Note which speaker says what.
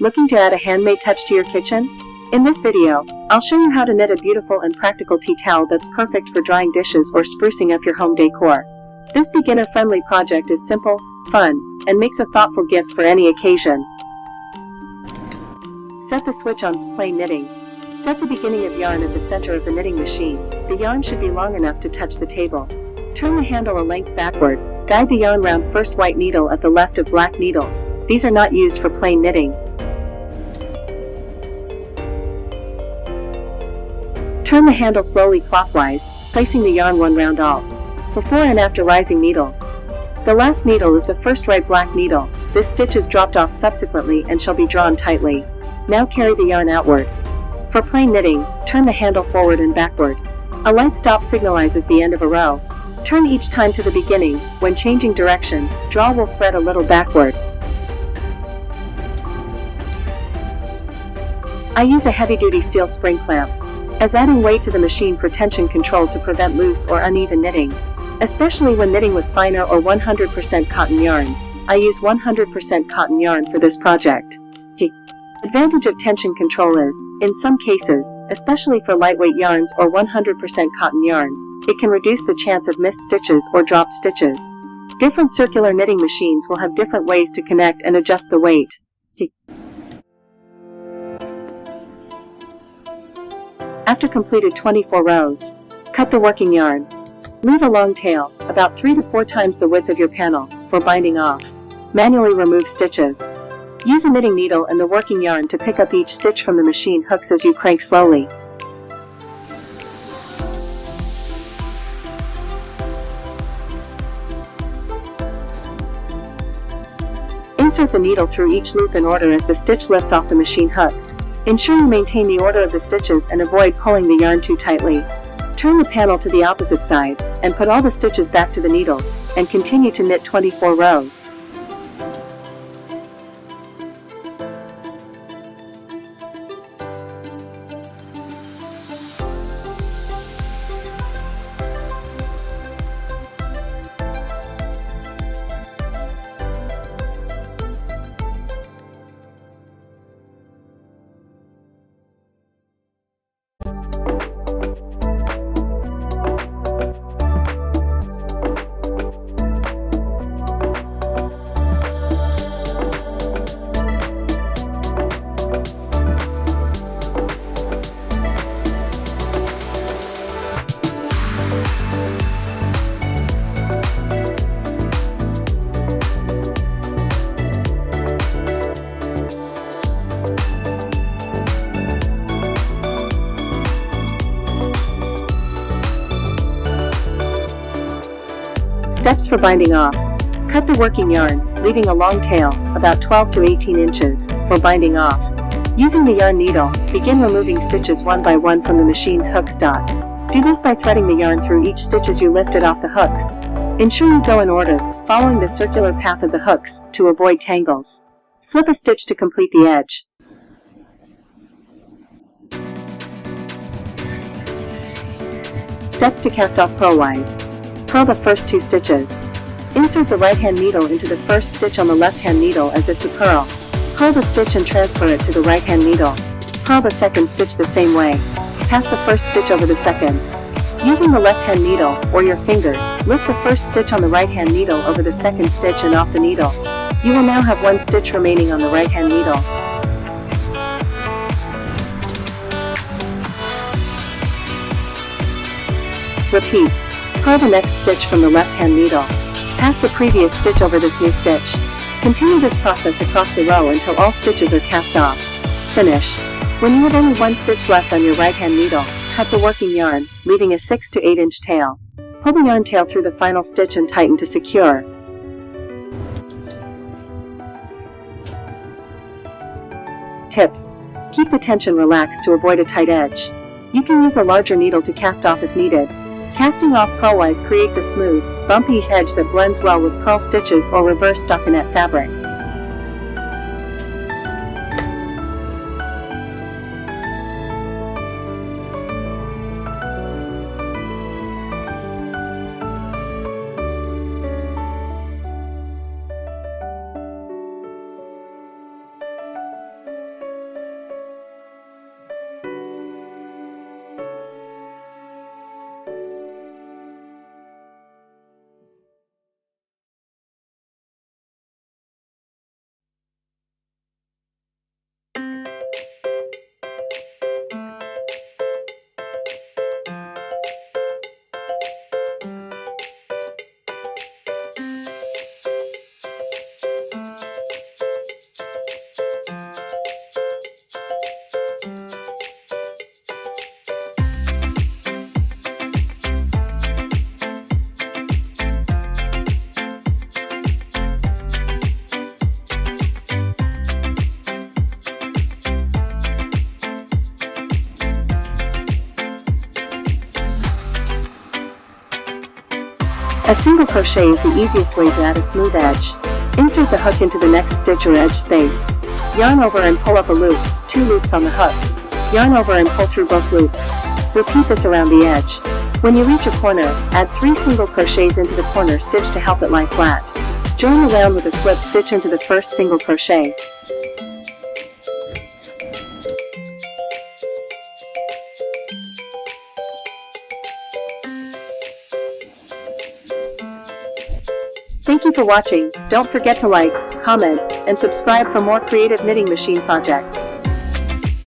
Speaker 1: Looking to add a handmade touch to your kitchen? In this video, I'll show you how to knit a beautiful and practical tea towel that's perfect for drying dishes or sprucing up your home decor. This beginner-friendly project is simple, fun, and makes a thoughtful gift for any occasion. Set the switch on plain knitting. Set the beginning of yarn at the center of the knitting machine. The yarn should be long enough to touch the table. Turn the handle a length backward. Guide the yarn round first white needle at the left of black needles. These are not used for plain knitting. Turn the handle slowly clockwise, placing the yarn one round alt. Before and after rising needles. The last needle is the first right black needle. This stitch is dropped off subsequently and shall be drawn tightly. Now carry the yarn outward. For plain knitting, turn the handle forward and backward. A light stop signalizes the end of a row. Turn each time to the beginning. When changing direction, draw wool thread a little backward. I use a heavy-duty steel spring clamp, as adding weight to the machine for tension control to prevent loose or uneven knitting. Especially when knitting with finer or 100% cotton yarns, I use 100% cotton yarn for this project. The advantage of tension control is, in some cases, especially for lightweight yarns or 100% cotton yarns, it can reduce the chance of missed stitches or dropped stitches. Different circular knitting machines will have different ways to connect and adjust the weight. After completed 24 rows, cut the working yarn. Leave a long tail, about 3 to 4 times the width of your panel, for binding off. Manually remove stitches. Use a knitting needle and the working yarn to pick up each stitch from the machine hooks as you crank slowly. Insert the needle through each loop in order as the stitch lifts off the machine hook. Ensure you maintain the order of the stitches and avoid pulling the yarn too tightly. Turn the panel to the opposite side, and put all the stitches back to the needles, and continue to knit 24 rows. Steps for binding off. Cut the working yarn, leaving a long tail, about 12 to 18 inches, for binding off. Using the yarn needle, begin removing stitches one by one from the machine's hook stock. Do this by threading the yarn through each stitch as you lift it off the hooks. Ensure you go in order, following the circular path of the hooks, to avoid tangles. Slip a stitch to complete the edge. Steps to cast off purlwise. Purl the first 2 stitches. Insert the right-hand needle into the first stitch on the left-hand needle as if to purl. Purl the stitch and transfer it to the right-hand needle. Purl the second stitch the same way. Pass the first stitch over the second. Using the left-hand needle, or your fingers, lift the first stitch on the right-hand needle over the second stitch and off the needle. You will now have 1 stitch remaining on the right-hand needle. Repeat. Purl the next stitch from the left-hand needle. Pass the previous stitch over this new stitch. Continue this process across the row until all stitches are cast off. Finish. When you have only 1 stitch left on your right-hand needle, cut the working yarn, leaving a 6 to 8 inch tail. Pull the yarn tail through the final stitch and tighten to secure. Tips. Keep the tension relaxed to avoid a tight edge. You can use a larger needle to cast off if needed. Casting off purlwise creates a smooth, bumpy edge that blends well with purl stitches or reverse stockinette fabric. A single crochet is the easiest way to add a smooth edge. Insert the hook into the next stitch or edge space. Yarn over and pull up a loop, 2 loops on the hook. Yarn over and pull through both loops. Repeat this around the edge. When you reach a corner, add 3 single crochets into the corner stitch to help it lie flat. Join around with a slip stitch into the first single crochet. Thank you for watching. Don't forget to like, comment, and subscribe for more creative knitting machine projects.